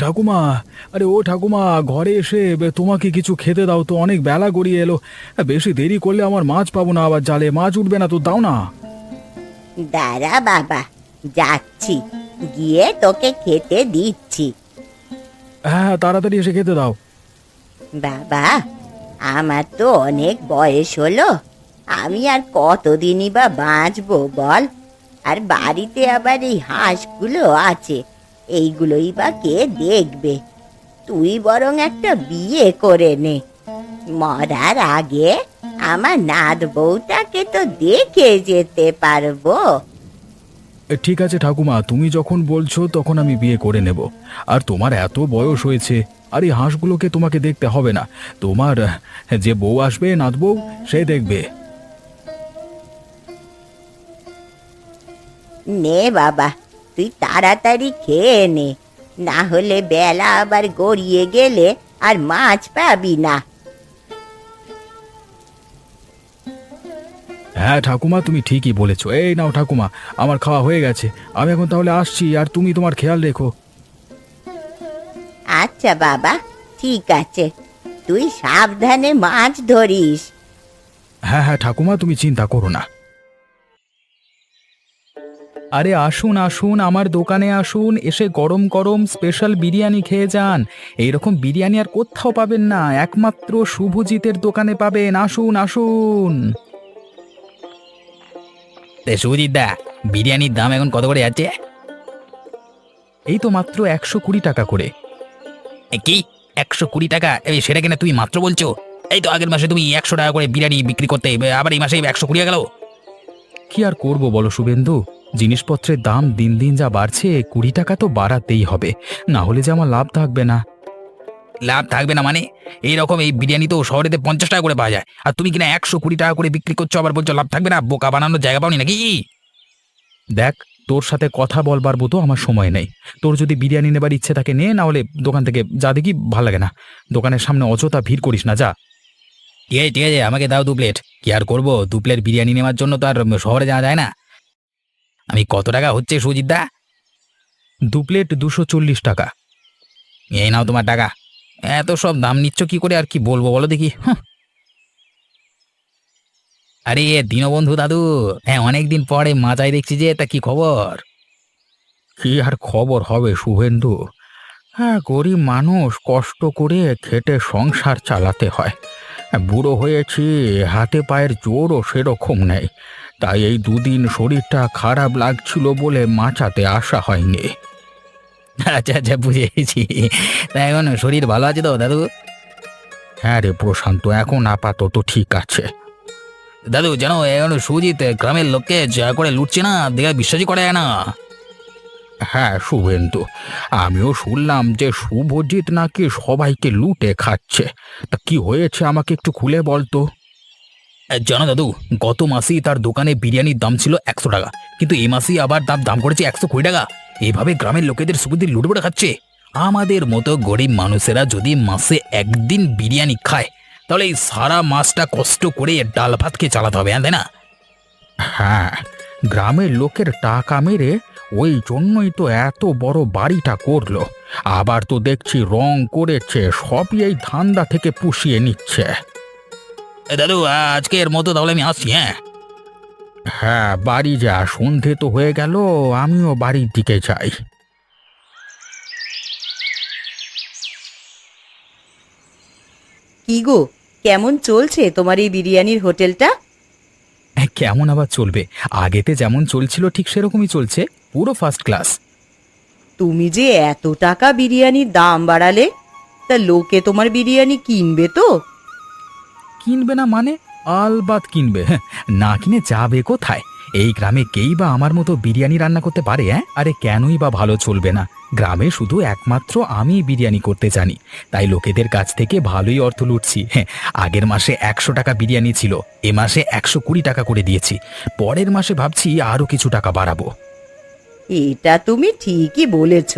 ঠাকুমা, আরে ও ঠাকুমা, ঘরে এসে তোমাকে কিছু খেতে দাও তো, অনেক বেলা গড়িয়ে এলো। বেশি দেরি করলে আমার মাছ পাবো না, আবার জালে মাছ উঠবে না তো, দাও না। দাঁড়া বাবা, যাচ্ছি, গিয়ে তোকে খেতে দিচ্ছি। হ্যাঁ হ্যাঁ, তাড়াতাড়ি এসে খেতে দাও। বাবা, আমার তো অনেক বয়স হলো, আমি আর কতদিনই বা বাঁচবো বল? আর বাড়িতে আবার এই হাঁসগুলো আছে, এইগুলোই বা কে দেখবে? তুই বরং একটা বিয়ে করে নে, মরার আগে আমার নাত বউটাকে তো দেখে যেতে পারবো। ঠিক আছে ঠাকুমা, তুমি যখন বলছো তখন আমি বিয়ে করে নেব। আর তোমার এত বয়স হয়েছে, আর এই হাঁসগুলোকে তোমাকে দেখতে হবে না। তোমার যে বউ আসবে, নাত বউ, সে দেখবে। নে বাবা, তুই তাড়াতাড়ি খেয়ে নে, না হলে বেলা আবার গড়িয়ে গেলে আর মাছ পাবি না। হ্যাঁ ঠাকুমা, তুমি ঠিকই বলেছো। এই নাও ঠাকুমা, আমার খাওয়া হয়ে গেছে। আমি এখন তাহলে আসছি, আর তুমি তোমার খেয়াল রেখো। আচ্ছা বাবা, ঠিক আছে, তুই সাবধানে মাছ ধরিস। হ্যাঁ হ্যাঁ ঠাকুমা, তুমি চিন্তা করো না। আরে আসুন আসুন, আমার দোকানে আসুন, এসে গরম গরম স্পেশাল বিরিয়ানি খেয়ে যান। এইরকম বিরিয়ানি আর কোথাও পাবেন না, একমাত্র শুভজিতের দোকানে পাবেন। আসুন আসুন। সুজিত দা, বিরিয়ানির দাম এখন কত করে যাচ্ছে? এই তো মাত্র 120 টাকা করে। কি, 120 টাকা? সেটা কিনা তুই মাত্র বলছো? এই তো আগের মাসে তুমি 100 টাকা করে বিরিয়ানি বিক্রি করতে, আবার এই মাসে 120 গেল। কি আর করব বলো শুভেন্দু, জিনিসপত্রের দাম দিন দিন যা বাড়ছে, 20 টাকা তো বাড়াতেই হবে, না হলে যে আমার লাভ থাকবে না। লাভ থাকবে না মানে? এইরকম এই বিরিয়ানি তো শহরেতে 50 টাকা করে পাওয়া যায়, আর তুমি কিনা 120 টাকা করে বিক্রি করছো, আবার বলছো লাভ থাকবে না? বোকা বানানোর জায়গা পাওনি নাকি? দেখ, তোর সাথে কথা বলবার মতো আমার সময় নেই। তোর যদি বিরিয়ানি নেবার ইচ্ছে থাকে নে, না হলে দোকান থেকে যা, দেখি ভাল লাগে না। দোকানের সামনে অযথা ভিড় করিস না, যা। ঠিক আছে ঠিক আছে, আমাকে দাও 2 প্লেট। কি আর করবো, 2 প্লেট বিরিয়ানি নেওয়ার জন্য তো আর শহরে যাওয়া যায় না। আমি কত টাকা হচ্ছে সুজিত দা? 2 প্লেট 240 টাকা। এই নাও তোমার টাকা। এত সব দাম নিচ্ছ কি করে, আর কি বলবো বলো দেখি। আরে দীনবন্ধু দাদু, হ্যাঁ অনেকদিন পরে মাথায় দেখছি যে, তা কি খবর? কি আর খবর হবে শুভেন্দু? হ্যাঁ, গরিব মানুষ, কষ্ট করে খেটে সংসার চালাতে হয়। বুড়ো হয়েছি, হাতে পায়ের জোরও সেরকম নেই। তাই এই দুদিন শরীরটা খারাপ লাগছিল বলে মাচাতে আসা হয়নি। আচ্ছা আচ্ছা, বুঝেছি। তা এখন শরীর ভালো আছে তো দাদু? হ্যাঁ রে প্রশান্ত, এখন আপাতত ঠিক আছে। দাদু জানো, এখন সুজিত গ্রামের লোককে যা করে লুটছে না, দেখে বিশ্বাসই করা যায় না। হ্যাঁ শুভেন্দু, আমিও শুনলাম যে শুভজিৎ নাকি সবাইকে লুটে খাচ্ছে। তা কি হয়েছে আমাকে একটু খুলে বলতো। জানো দাদু, গত মাসেই তার দোকানে বিরিয়ানির দাম ছিল 100 টাকা, কিন্তু এই মাসেই আবার দাম দাম করেছে 120 টাকা। এইভাবে গ্রামের লোকেদের সুবিধে লুটবুটে খাচ্ছে। আমাদের মতো গরিব মানুষেরা যদি মাসে একদিন বিরিয়ানি খায়, তাহলে এই সারা মাসটা কষ্ট করে ডাল ভাত খেয়ে চালাতে হবে, হ্যাঁ তাই না? হ্যাঁ, গ্রামের লোকের টাকা মেরে ওই জন্যই তো এত বড় বাড়িটা করলো। আবার তো দেখছি রং করেছে, সবই এই ধান্দা থেকে পুষিয়ে নিচ্ছে। দাদু, আজকের মতো তাহলে আমি আসছি, হ্যাঁ? হ্যাঁ, বাড়ি যা, সন্ধে তো হয়ে গেল, আমিও বাড়ির দিকে যাই। কি গো, কেমন চলছে তোমার এই বিরিয়ানির হোটেলটা? কেমন আবার চলবে, আগেতে যেমন চলছিল ঠিক সেরকমই চলছে, পুরো ফার্স্ট ক্লাস। তুমি যে এত টাকা বিরিয়ানির দাম বাড়ালে, তা লোকে তোমার বিরিয়ানি কিনবে তো? কিনবে না মানে? আলবাত কিনবে, হ্যাঁ, না কিনে যাবে কোথায়? এই গ্রামে কেই বা আমার মতো বিরিয়ানি রান্না করতে পারে? হ্যাঁ, আরে কেনই বা ভালো চলবে না? গ্রামে শুধু একমাত্র আমি বিরিয়ানি করতে জানি, তাই লোকেদের কাছ থেকে ভালোই অর্থ লুটছি। হ্যাঁ, আগের মাসে 100 টাকা বিরিয়ানি ছিল, এ মাসে 120 টাকা করে দিয়েছি। পরের মাসে ভাবছি আরো কিছু টাকা বাড়াবো। এটা তুমি ঠিকই বলেছ।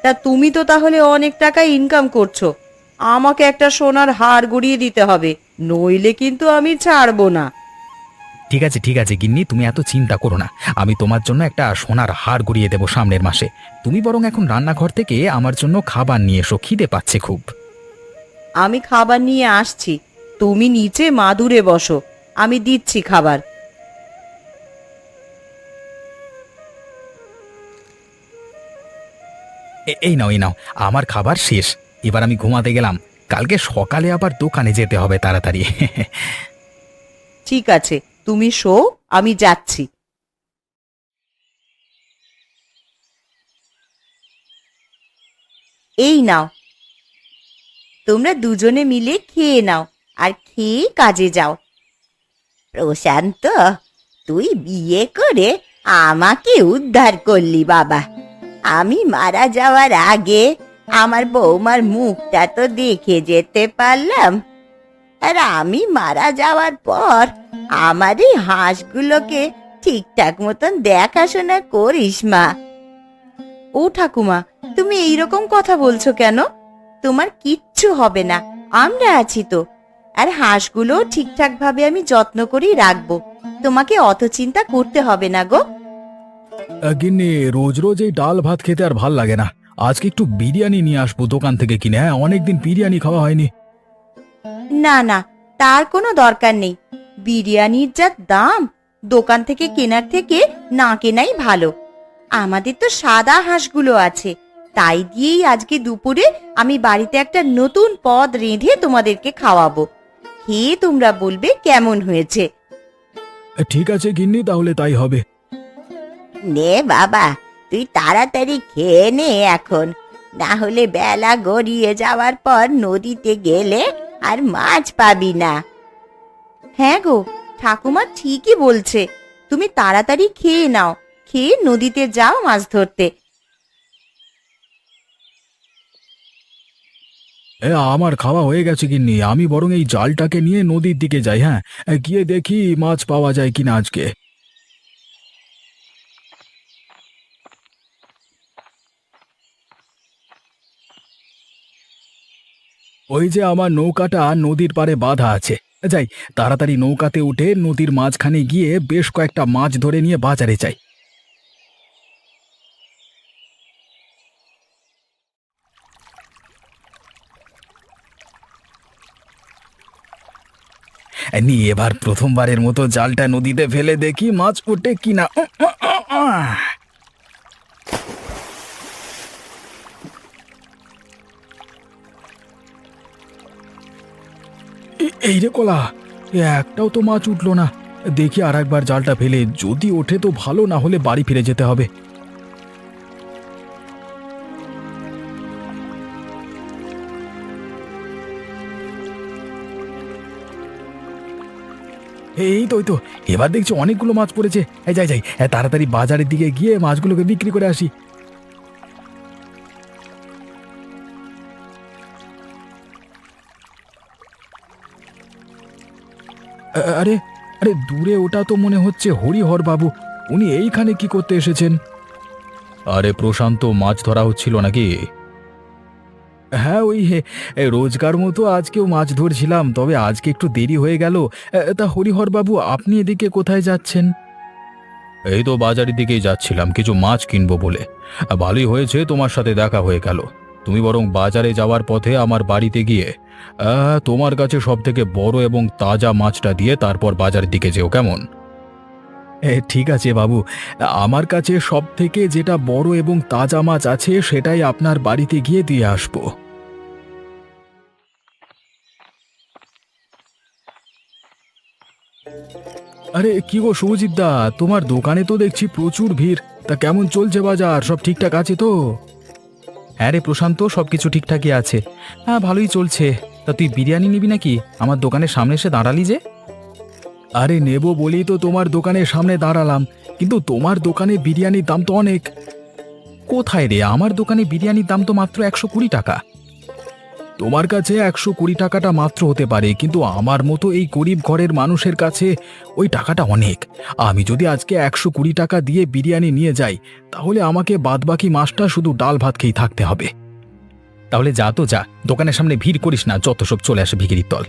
তা তুমি তো তাহলে অনেক টাকা ইনকাম করছো, আমাকে একটা সোনার হার গড়িয়ে দিতে হবে, নইলে কিন্তু আমি ছাড়বো না। ঠিক আছে গিন্নি, তুমি এত চিন্তা করো না। আমি তোমার জন্য একটা সোনার হার গড়িয়ে দেবো সামনের মাসে। তুমি বরং এখন রান্নাঘর থেকে আমার জন্য খাবার নিয়ে এসো, খিদে পাচ্ছে খুব। আমি খাবার নিয়ে আসছি, তুমি নিচে মাদুরে বসো, আমি দিচ্ছি খাবার। এই নাও আমার খাবার শেষ। এবার আমি ঘুমাতে গেলাম, কালকে সকালে আবার দোকানে যেতে হবে তাড়াতাড়ি। ঠিক আছে, তুমি শো, আমি যাচ্ছি। এই নাও, তোমরা দুজনে মিলে খেয়ে নাও, আর খেয়ে কাজে যাও। প্রশান্ত, তুই বিয়ে করে আমাকে উদ্ধার করলি বাবা। আমি মারা যাওয়ার আগে আমার বৌমার মুখটা তো দেখে যেতে পারলাম, আর আমি মারা যাওয়ার পর আমার এই হাঁসগুলোকে ঠিকঠাক মতন দেখাশোনা করিস মা। ও ঠাকুমা, তুমি এইরকম কথা বলছো কেন? তোমার কিচ্ছু হবে না, আমরা আছি তো। আর হাঁসগুলো ঠিকঠাক ভাবে আমি যত্ন করেই রাখবো, তোমাকে অত চিন্তা করতে হবে না গো। গিন্নি, রোজ রোজ এই ডাল ভাত খেতে আর ভাল লাগে না। আজকে একটু বিরিয়ানি নিয়ে আসবো দোকান থেকে কিনে। হ্যাঁ, অনেকদিন বিরিয়ানি খাওয়া হয়নি। না না, তার কোনো দরকার নেই। বিরিয়ানির যা দাম, দোকান থেকে কেনার থেকে না কেনাই ভালো। আমাদের তো সাদা হাঁসগুলো আছে, তাই দিয়েই আজকে দুপুরে আমি বাড়িতে একটা নতুন পদ রেঁধে তোমাদেরকে খাওয়াবো। খেয়ে তোমরা বলবে কেমন হয়েছে। ঠিক আছে গিন্নি, তাহলে তাই হবে। নে বাবা, তুই তাড়াতাড়ি খেয়ে নে এখন, না হলে বেলা গড়িয়ে যাওয়ার পর নদীতে গেলে আর মাছ পাবি না। হ্যাঁ গো, ঠাকুমা ঠিকই বলছে, তুমি তাড়াতাড়ি খেয়ে নাও, খেয়ে নদীতে যাও মাছ ধরতে। আমার খাওয়া হয়ে গেছে গিন্নি, আমি বরং এই জালটাকে নিয়ে নদীর দিকে যাই। হ্যাঁ, গিয়ে দেখি মাছ পাওয়া যায় কিনা আজকে। ওই যে আমার নৌকাটা নদীর পাড়ে বাঁধা আছে, যাই তাড়াতাড়ি নৌকাতে উঠে নদীর মাঝখানে গিয়ে বেশ কয়েকটা মাছ ধরে নিয়ে বাজারে যাই। নিয়ে এবার প্রথমবারের মতো জালটা নদীতে ফেলে দেখি মাছ ওঠে কিনা। এই রে কলা, একটাও তো মাছ উঠলো না। দেখি আর একবার জালটা ফেলে, যদি ওঠে তো ভালো, না হলে বাড়ি ফিরে যেতে হবে। এই তো এবার দেখছি অনেকগুলো মাছ পড়েছে। এই যাই তাড়াতাড়ি বাজারের দিকে গিয়ে মাছগুলোকে বিক্রি করে আসি। আরে আরে, দূরে ওটা তো মনে হচ্ছে হরিহর বাবু। উনি এইখানে কি করতে এসেছেন? আরে প্রশান্ত, মাছ ধরা হচ্ছিল নাকি? হ্যাঁ, ওই রোজকার মতো আজকেও মাছ ধরছিলাম, তবে আজকে একটু দেরি হয়ে গেল। তা হরিহর বাবু, আপনি এদিকে কোথায় যাচ্ছেন? এই তো বাজারের দিকেই যাচ্ছিলাম কিছু মাছ কিনবো বলে। ভালোই হয়েছে তোমার সাথে দেখা হয়ে গেল। তুমি বরং বাজারে যাওয়ার পথে আমার বাড়িতে গিয়ে তোমার কাছে সব থেকে বড় এবং তাজা মাছটা দিয়ে তারপর বাজারের দিকে যেও, কেমন? ঠিক আছে বাবু, আমার কাছে সব থেকে যেটা বড় এবং তাজা মাছ আছে সেটাই আপনার বাড়িতে গিয়ে দিয়ে আসবো। আরে কি গো শুভজিৎ দা, তোমার দোকানে তো দেখছি প্রচুর ভিড়। তা কেমন চলছে বাজার, সব ঠিকঠাক আছে তো? হ্যাঁ রে প্রশান্ত, সবকিছু ঠিকঠাকই আছে। হ্যাঁ, ভালোই চলছে। তা তুই বিরিয়ানি নিবি নাকি? আমার দোকানের সামনে এসে দাঁড়ালি যে। আরে নেব বলেই তো তোমার দোকানের সামনে দাঁড়ালাম, কিন্তু তোমার দোকানে বিরিয়ানির দাম তো অনেক। কোথায় রে, আমার দোকানে বিরিয়ানির দাম তো মাত্র 120 টাকা। তোমার কাছে 120 টাকাটা মাত্র হতে পারে, কিন্তু আমার মতো এই গরিব ঘরের মানুষের কাছে ওই টাকাটা অনেক। আমি যদি আজকে 120 টাকা দিয়ে বিরিয়ানি নিয়ে যাই, তাহলে আমাকে বাদবাকি মাসটা শুধু ডাল ভাত খেয়েই থাকতে হবে। তাহলে যা তো যা, দোকানের সামনে ভিড় করিস না, যত সব চলে আসে ভিখিরির দল।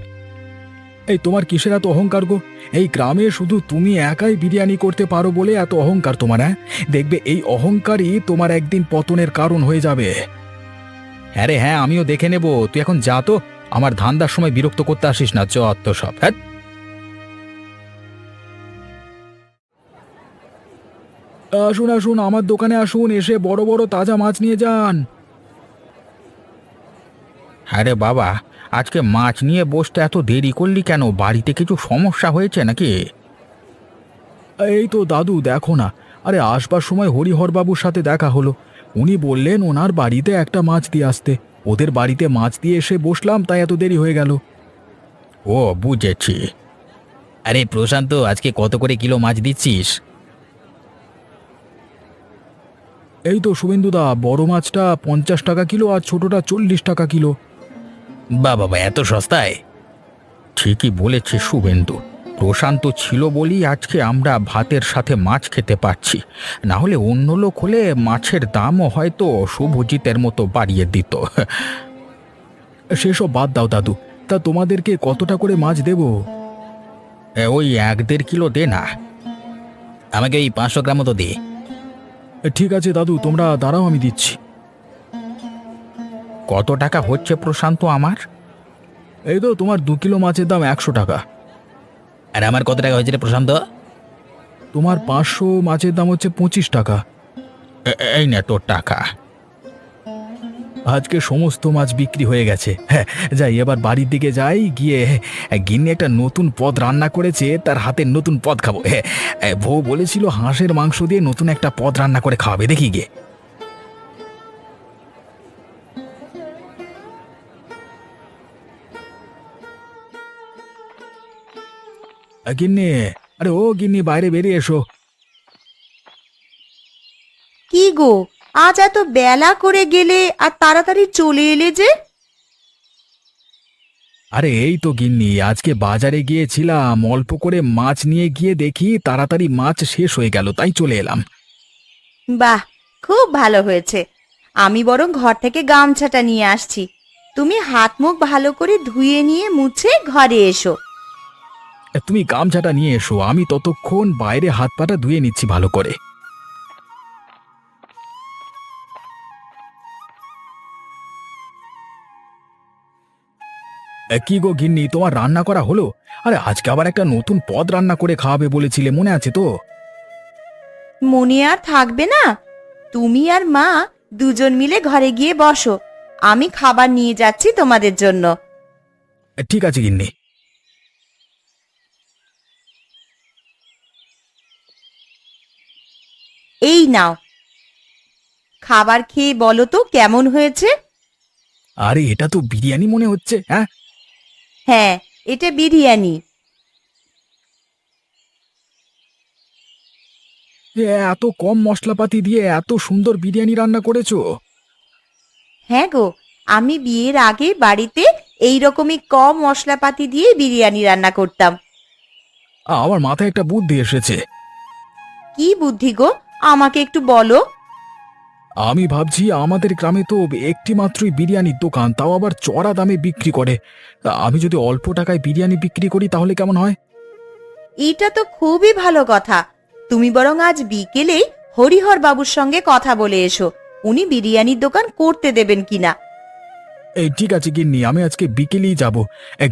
এই তোমার কিসের এত অহংকার গো? এই গ্রামে শুধু তুমি একাই বিরিয়ানি করতে পারো বলে এত অহংকার তোমার, হ্যাঁ? দেখবে এই অহংকারই তোমার একদিন পতনের কারণ হয়ে যাবে। হ্যাঁ রে হ্যাঁ, আমিও দেখে নেব। তুই এখন যা তো, আমার ধান্দার সময় বিরক্ত করতে আসিস না। যত সব, হ্যাঁ। আসুন আসুন, আমার দোকানে আসুন, এসে বড় বড় তাজা মাছ নিয়ে যান। হ্যাঁ রে বাবা, আজকে মাছ নিয়ে বসতে এত দেরি করলি কেন? বাড়িতে কিছু সমস্যা হয়েছে নাকি? এই তো দাদু, দেখো না, আরে আসবার সময় হরিহরবাবুর সাথে দেখা হলো। উনি বললেন ওনার বাড়িতে একটা মাছ দিয়ে আসতে। ওদের বাড়িতে মাছ দিয়ে এসে বসলাম, তাই এত দেরি হয়ে গেল। ও বুঝেছি। আরে প্রশান্ত, আজকে কত করে কিলো মাছ দিচ্ছিস? এই তো শুভেন্দুদা, বড় মাছটা 50 টাকা কিলো আর ছোটটা 40 টাকা কিলো। বাবা, এত সস্তায়? ঠিকই বলেছে শুভেন্দু। প্রশান্ত ছিল বলেই আজকে আমরা ভাতের সাথে মাছ খেতে পারছি। না হলে অন্য লোক হলে মাছের দামও হয়তো শুভজিতের মতো বাড়িয়ে দিত। সেসব বাদ দাও দাদু, তা তোমাদেরকে কতটা করে মাছ দেব? ওই 1-1.5 কিলো দে না। আমাকে ওই 500 গ্রাম মতো দে। ঠিক আছে দাদু, তোমরা দাঁড়াও, আমি দিচ্ছি। কত টাকা হচ্ছে প্রশান্ত আমার? এই তো তোমার 2 কিলো মাছের দাম 100 টাকা। আর আমার কত টাকা হয়েছে রে প্রশান্ত? তোমার 500 মাছের দাম হচ্ছে 25 টাকা। এই না তোর টাকা। আজকে সমস্ত মাছ বিক্রি হয়ে গেছে। হ্যাঁ, যাই এবার বাড়ির দিকে যাই, গিয়ে গিন্নি একটা নতুন পদ রান্না করেছে, তার হাতের নতুন পদ খাবো। হ্যাঁ, বউ বলেছিল হাঁসের মাংস দিয়ে নতুন একটা পদ রান্না করে খাওয়াবে, দেখি গিয়ে। গিন্নি, আরে ও গিন্নি, বাইরে বেরিয়ে এসো। কি গো, আজ এত বেলা করে গেলে আর তাড়াতাড়ি চলে এলে যে? আরে এই তো গিন্নি, আজকে বাজারে গিয়েছিলাম, অল্প করে মাছ নিয়ে গিয়ে দেখি তাড়াতাড়ি মাছ শেষ হয়ে গেল, তাই চলে এলাম। বাহ, খুব ভালো হয়েছে। আমি বরং ঘর থেকে গামছাটা নিয়ে আসছি। তুমি হাত মুখ ভালো করে ধুয়ে নিয়ে মুছে ঘরে এসো। তুমি গামছাটা নিয়ে এসো, আমি ততক্ষণ বাইরে হাত পাটা ধুয়ে নিচ্ছি ভালো করে। কি গো গিন্নি, তোমার রান্না করা হলো? আরে আজকে আবার একটা নতুন পদ রান্না করে খাওয়াবে বলেছিলে, মনে আছে তো? মনে আর থাকবে না? তুমি আর মা দুজন মিলে ঘরে গিয়ে বসো, আমি খাবার নিয়ে যাচ্ছি তোমাদের জন্য। ঠিক আছে গিন্নি। এই নাও, খাবার খেয়ে বলো তো কেমন হয়েছে। আরে এটা তো বিরিয়ানি মনে হচ্ছে। হ্যাঁ হ্যাঁ, এটা বিরিয়ানি। এত কম মশলাপাতি দিয়ে এত সুন্দর বিরিয়ানি রান্না করেছো? হ্যাঁ গো, আমি বিয়ের আগে বাড়িতে এই রকমই কম মশলাপাতি দিয়ে বিরিয়ানি রান্না করতাম। আমার মাথায় একটা বুদ্ধি এসেছে। কি বুদ্ধি গো, আমাকে একটু বলো। আমি ভাবছি আমাদের গ্রামে তো একটি মাত্রই বিরিয়ানির দোকান, তাও আবার চড়া দামে বিক্রি করে। আমি যদি অল্প টাকায় বিরিয়ানি বিক্রি করি তাহলে কেমন হয়? এটা তো খুবই ভালো কথা। তুমি বরং আজ বিকেলে হরিহর বাবুর সঙ্গে কথা বলে এসো, উনি বিরিয়ানির দোকান করতে দেবেন কিনা। এই ঠিক আছে গিন্নি, আমি আজকে বিকেলেই যাব,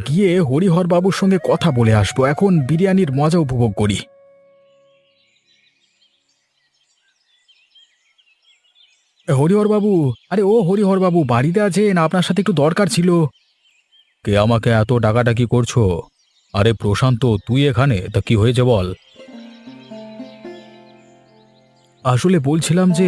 গিয়ে হরিহর বাবুর সঙ্গে কথা বলে আসবো। এখন বিরিয়ানির মজা উপভোগ করি। হরিহর বাবু, আরে ও হরিহর বাবু, বাড়িতে আছেন? আপনার সাথে একটু দরকার ছিল। কে আমাকে এত ডাকাডাকি করছো? আরে প্রশান্ত, তুই এখানে? তা কি হয়েছে বল। আসলে বলছিলাম যে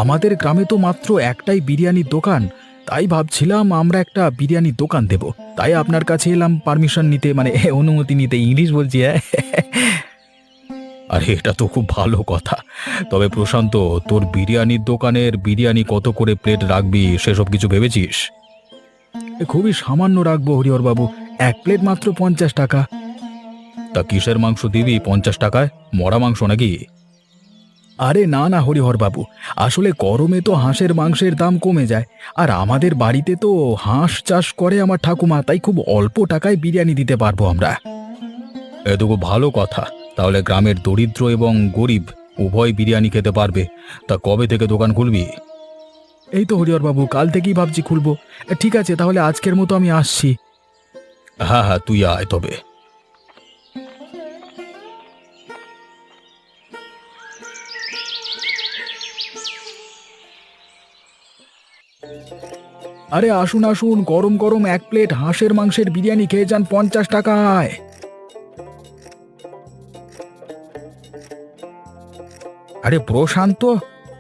আমাদের গ্রামে তো মাত্র একটাই বিরিয়ানির দোকান, তাই ভাবছিলাম আমরা একটা বিরিয়ানির দোকান দেব। তাই আপনার কাছে এলাম পারমিশন নিতে, মানে অনুমতি নিতে। ইংলিশ বলছি, হ্যাঁ। আরে এটা তো খুব ভালো কথা। তবে প্রশান্ত, তোর বিরিয়ানির দোকানের বিরিয়ানি কত করে প্লেট রাখবি সেসব কিছু ভেবেছিস? খুবই সামান্য রাখবো হরিহর বাবু, 1 প্লেট মাত্র 50 টাকা। তা কিসের মাংস দিবি 50 টাকায়? মরা মাংস নাকি? আরে না না হরিহর বাবু, আসলে গরমে তো হাঁসের মাংসের দাম কমে যায়। আর আমাদের বাড়িতে তো হাঁস চাষ করে আমার ঠাকুমা, তাই খুব অল্প টাকায় বিরিয়ানি দিতে পারবো আমরা। এ তো খুব ভালো কথা। তাহলে গ্রামের দরিদ্র এবং গরিব উভয় বিরিয়ানি খেতে পারবে। তা কবে থেকে দোকান খুলবি? এই তো হরিহর বাবু, কাল থেকেই ভাবছি খুলবো। ঠিক আছে, তাহলে আজকের মতো আমি আসছি। হ্যাঁ হ্যাঁ, তুই আয় তবে। আরে আসুন আসুন, গরম গরম 1 প্লেট হাঁসের মাংসের বিরিয়ানি খেয়ে যান 50 টাকায়। আরে প্রশান্ত,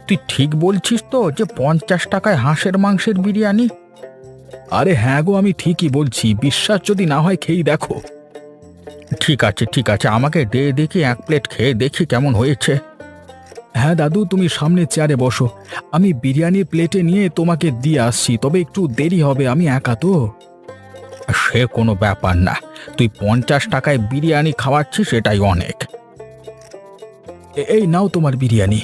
তুই ঠিক বলছিস তো যে 50 টাকায় হাঁসের মাংসের বিরিয়ানি? আরে হ্যাঁ গো, আমি ঠিকই বলছি, বিশ্বাস যদি না হয় খেয়েই দেখো। ঠিক আছে ঠিক আছে, আমাকে দে দেখি 1 প্লেট খেয়ে দেখি কেমন হয়েছে। হ্যাঁ দাদু, তুমি সামনে চেয়ারে বসো, আমি বিরিয়ানির প্লেটে নিয়ে তোমাকে দিয়ে আসছি, তবে একটু দেরি হবে, আমি একা তো। সে কোনো ব্যাপার না, তুই 50 টাকায় বিরিয়ানি খাওয়াচ্ছিস, সেটাই অনেক। এই নাও তোমার বিরিয়ানি।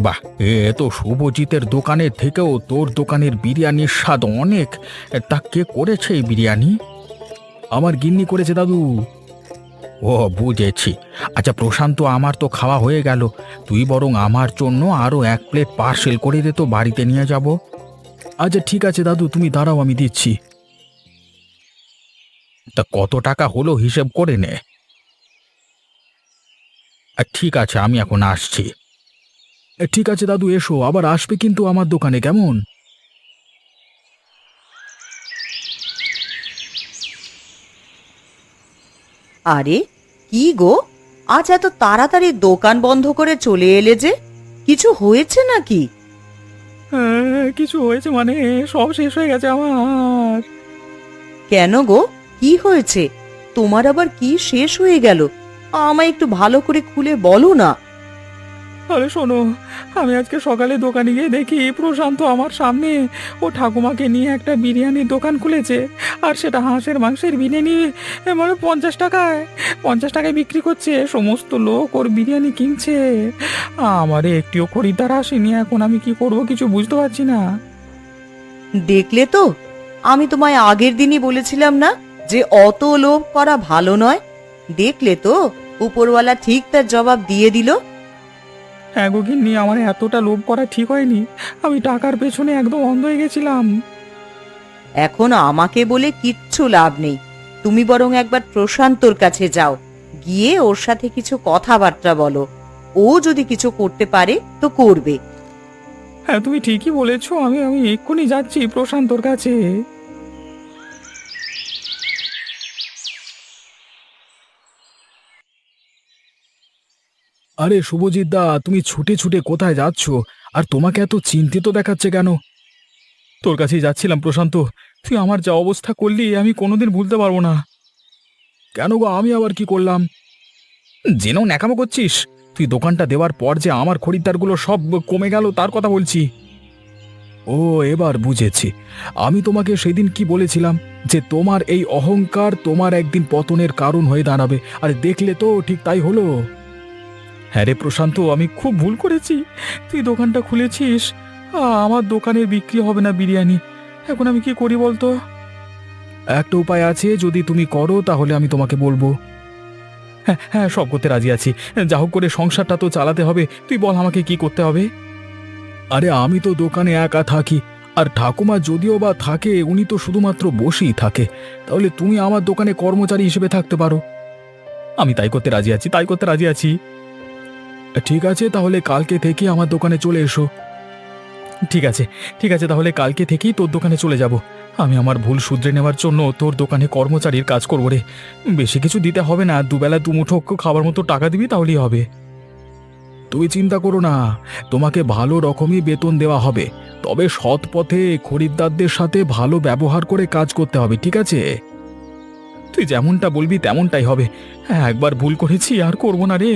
বাহ, এ তো শুভজিতের দোকানের থেকেও তোর দোকানের বিরিয়ানির স্বাদ অনেক। তা কে করেছে এই বিরিয়ানি? আমার গিন্নি করেছে দাদু। ও বুঝেছি। আচ্ছা প্রশান্ত, আমার তো খাওয়া হয়ে গেল, তুই বরং আমার জন্য আরো 1 প্লেট পার্সেল করে দে তো, বাড়িতে নিয়ে যাব। আচ্ছা ঠিক আছে দাদু, তুমি দাঁড়াও, আমি দিচ্ছি। তা কত টাকা হলো হিসেব করে নে। ঠিক আছে, আমি এখন আসছি। ঠিক আছে দাদু, এসো, আবার আসবে কিন্তু আমার দোকানে, কেমন? আরে কি গো, আজ এত তাড়াতাড়ি দোকান বন্ধ করে চলে এলে যে? কিছু হয়েছে নাকি? কিছু হয়েছে মানে, সব শেষ হয়ে গেছে আমার। কেন গো, কি হয়েছে? তোমার আবার কি শেষ হয়ে গেল? আমায় একটু ভালো করে খুলে বলো না। আরে শোনো, আমি আজকে সকালে দোকানে গিয়ে দেখি প্রশান্ত আমার সামনে ও ঠাকুমাকে নিয়ে একটা বিরিয়ানির দোকান খুলেছে। আর সেটা হাঁসের মাংসের বিরিয়ানি, মানে 50 টাকায় বিক্রি করছে। সমস্ত লোক ওর বিরিয়ানি কিনছে, আমারে একটিও খরিদ্দার আসেনি। এখন আমি কি করব কিছু বুঝতে পারছি না। দেখলে তো, আমি তোমায় আগের দিনই বলেছিলাম না যে অত লোভ করা ভালো নয়? দেখলে তো, উপরওয়ালা ঠিক তার জবাব দিয়ে দিল। হ্যাঁ গো গিন্নি, আমার এতটা লোভ করা ঠিক হয়নি, আমি টাকার পেছনে একদম অন্ধ হয়ে গেছিলাম। এখন আমাকে বলে কিচ্ছু লাভ নেই, তুমি বরং একবার প্রশান্তর কাছে যাও, গিয়ে ওর সাথে কিছু কথাবার্তা বলো। ও যদি কিছু করতে পারে তো করবে। হ্যাঁ তুমি ঠিকই বলেছো, আমি আমি এক্ষুনি যাচ্ছি প্রশান্তর কাছে। আরে শুভজিৎ দা, তুমি ছুটে ছুটে কোথায় যাচ্ছ? আর তোমাকে এত চিন্তিত দেখাচ্ছে কেন? তোর কাছেই যাচ্ছিলাম প্রশান্ত, তুই আমার যা অবস্থা করলি আমি কোনোদিন ভুলতে পারবো না। কেন গো, আমি আবার কি করলাম? জেনেও ন্যাকামো করছিস? তুই দোকানটা দেওয়ার পর যে আমার খরিদ্দারগুলো সব কমে গেল তার কথা বলছি। ও এবার বুঝেছি, আমি তোমাকে সেদিন কি বলেছিলাম যে তোমার এই অহংকার তোমার একদিন পতনের কারণ হয়ে দাঁড়াবে। আর দেখলে তো ঠিক তাই হলো। হ্যাঁ রে প্রশান্ত, আমি খুব ভুল করেছি। তুই দোকানটা খুলেছিস, আমার দোকানের বিক্রি হবে না বিরিয়ানি। এখন আমি কি করি বলতো? একটা উপায় আছে, যদি তুমি করো তাহলে আমি তোমাকে বলবো। হ্যাঁ হ্যাঁ, সব করতে রাজি আছি, যা হোক করে সংসারটা তো চালাতে হবে। তুই বল আমাকে কি করতে হবে। আরে আমি তো দোকানে একা থাকি, আর ঠাকুমা যদিও বা থাকে উনি তো শুধুমাত্র বসেই থাকে। তাহলে তুমি আমার দোকানে কর্মচারী হিসেবে থাকতে পারো। আমি তাই করতে রাজি আছি, তাই করতে রাজি আছি। ঠিক আছে, তাহলে কালকে থেকে আমার দোকানে চলে এসো। ঠিক আছে ঠিক আছে, তাহলে কালকে থেকেই তোর দোকানে চলে যাব। আমি আমার ভুল শুধরে নেওয়ার জন্য তোর দোকানে কর্মচারীর কাজ করবো রে। বেশি কিছু দিতে হবে না, দুবেলা দুমুঠো খাবার মতো টাকা দিবি, তাহলেই হবে। তুমি চিন্তা করো না, তোমাকে ভালো রকমই বেতন দেওয়া হবে, তবে সৎ পথে খরিদ্দারদের সাথে ভালো ব্যবহার করে কাজ করতে হবে, ঠিক আছে? তুই যেমনটা বলবি তেমনটাই হবে। একবার ভুল করেছি, আর করবো না রে।